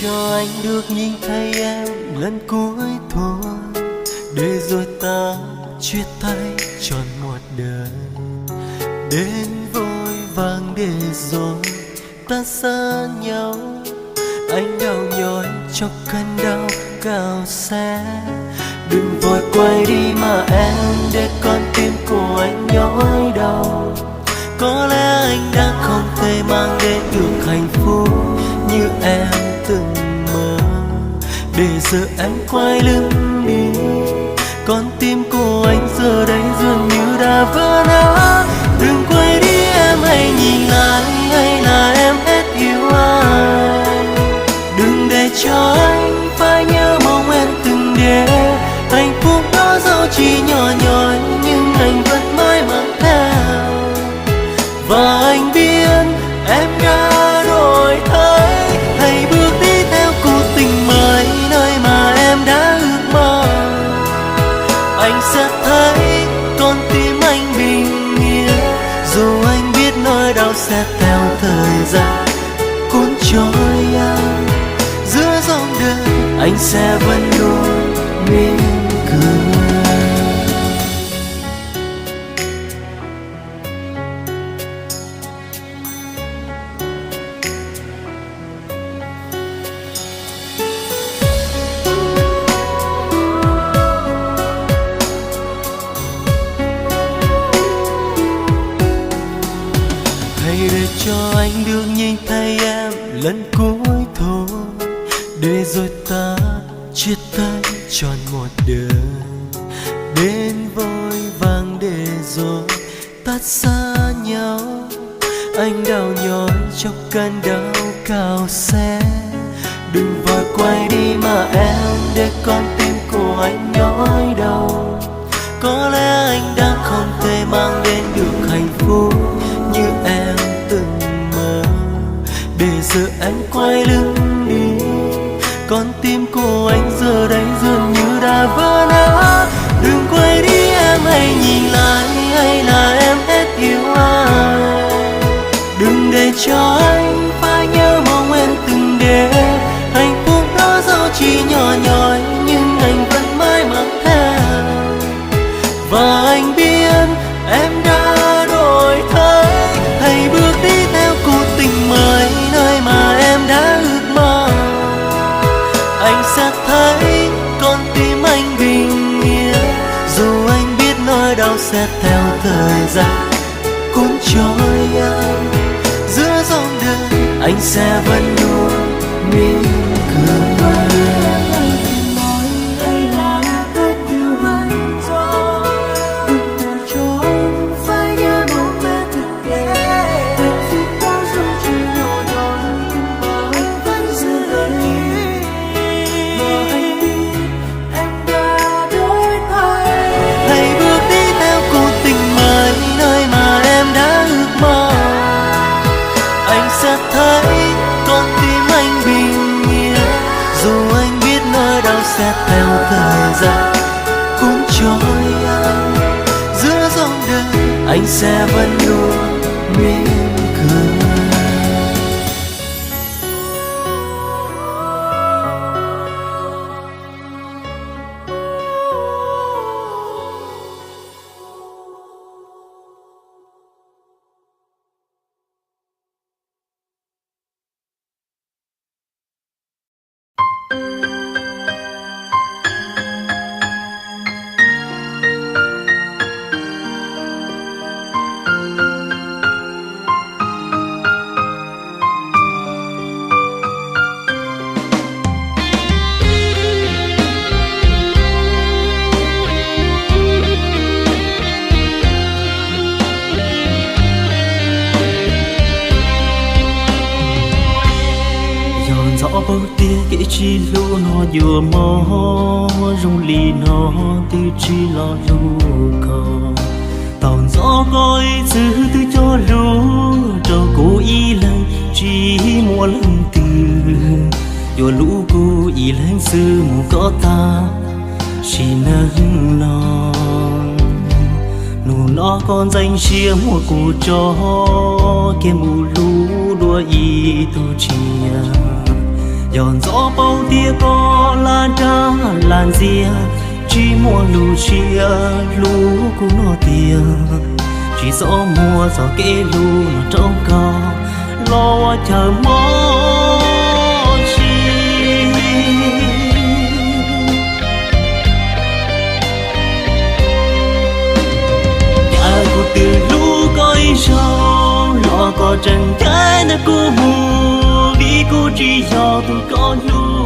cho anh được nhìn thấy em lần cuối thôi, để rồi ta chia tay trọn một đời. Đến vội vàng để rồi ta xa nhau, anh đau nhói cho cơn đau cao xe. Đừng vội quay đi mà em, để con tim của anh nhói đau. Có lẽ anh đã không thể mang đến được hạnh phúc như em từng mơ, để giờ em quay lưng đi. Con tim của anh giờ đây dường như đã vỡ nát. Đừng quay đi em, hãy nhìn lại, hay là em hết yêu anh. Đừng để cho anh phải nhớ mong em từng để hạnh phúc đó dẫu chỉ nhỏ nhoi, nhưng anh vẫn mãi mang theo. Và anh biết em đã đổi thay, hãy bước đi theo cuộc tình mới, nơi mà em đã ước mơ. Anh sẽ thấy con tim anh bình yên, dù anh biết nỗi đau sẽ theo thời gian cuốn trôi anh. Giữa dòng đời anh sẽ vẫn luôn mỉm cười. Để cho anh được nhìn thấy em lần cuối thôi, để rồi ta chia tay trọn một đời. Đến vội vàng để rồi ta xa nhau, anh đau nhói trong cơn đau cao xe. Đừng vội quay đi mà em, để con tim của anh nhói đau. Có lẽ anh đã không thể mang đến được hạnh phúc như em từng mơ, để giờ anh quay lưng đi. Con tim của anh giờ đây dường như đã vỡ nát. Đừng quay đi em, hãy nhìn lại, hay là em hết yêu anh. Đừng để cho anh phải nhớ mong em từng để hạnh phúc đó dẫu chỉ nhỏ nhoi, nhưng anh vẫn mãi mang theo. Và anh biết em đã đổi thay, hãy bước đi theo cuộc tình mới, nơi mà em đã ước mơ. Anh sẽ thấy con tim anh bình yên, dù anh biết nỗi đau sẽ theo thời gian cuốn trôi anh. Giữa dòng đời anh sẽ vẫn luôn mỉm cười. Sẽ theo thời gian cuốn trôi anh. Giữa dòng đời anh sẽ vẫn luôn mỉm cười. bao tia kể chi lu nó vừa mò rung lì nó tư chi lo lu cò tàu gió coi giữ tư cho lu cho cô y lần chỉ mua lần từ vừa lũ cô y lần sư mù có ta chỉ nâng lòng nụ nó con danh chia mua cô cho kia mù lũ đua y tu chia dọn gió bao tia có lan ra làn ria chỉ mua lù chia lù cũng nó tia chỉ gió mùa gió kê lù nó trong cao lo chờ mong chi nhà cô từ lũ coi sâu lo có chân cái nó cô mù vì cô chỉ do tôi có lù